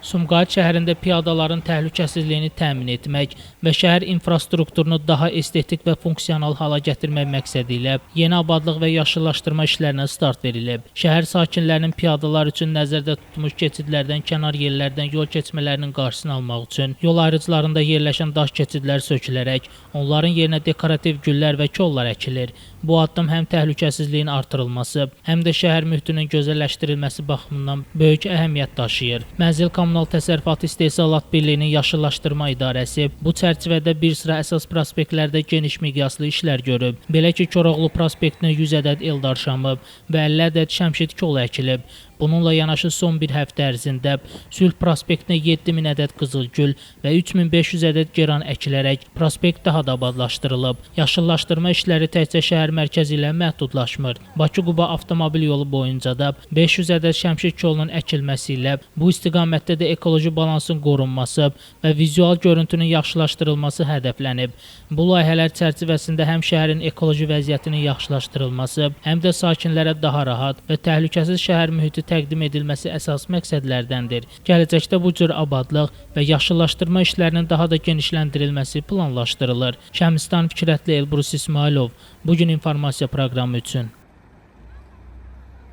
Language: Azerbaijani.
Sumqayıt şəhərində piyadaların təhlükəsizliyini təmin etmək və şəhər infrastrukturunu daha estetik və funksional hala gətirmək məqsədi ilə yeniabadlıq və yaşıllaşdırma işlərinə start verilib. Şəhər sakinlərinin piyadalar üçün nəzərdə tutulmuş keçidlərdən, kənar yerlərdən yol keçmələrinin qarşısını almaq üçün yol ayrıclarında yerləşən daş keçidlər sökülərək, onların yerinə dekorativ güllər və kollar əkilir. Bu addım həm təhlükəsizliyin artırılması, həm də şəhər mühitinin gözəlləşdirilməsi baxımından böyük əhəmiyyət daşıyır. Mənzil Kommunal Təsərrüfatı İstehsalat Birliyinin Yaşıllaşdırma İdarəsi bu çərçivədə bir sıra əsas prospektlərdə geniş miqyaslı işlər görüb. Belə ki, Koroğlu prospektinə 100 ədəd eldar şamı və 50 ədəd şəmşid kolu əkilib. Bununla yanaşı son bir həftə ərzində Sülh prospektinə 7000 ədəd qızılgül və 3500 ədəd geran əkilərək prospekt daha da abadlaşdırılıb. Yaşıllaşdırma işləri təkcə şəhər mərkəzi ilə məhdudlaşmır. Bakı-Quba avtomobil yolu boyunca da 500 ədəd şəmşid kolunun əkilməsi ilə bu istiqamətdə də ekoloji balansın qorunması və vizual görüntünün yaxşılaşdırılması hədəflənib. Bu layihələr çərçivəsində həm şəhərin ekoloji vəziyyətinin yaxşılaşdırılması, həm də sakinlərə daha rahat və təhlükəsiz şəhər mühiti təqdim edilməsi əsas məqsədlərdəndir. Gələcəkdə bu cür abadlıq və yaşıllaşdırma işlərinin daha da genişləndirilməsi planlaşdırılır. Şəmstan Fikrətli, Elbrus İsmailov, Bugün informasiya proqramı üçün.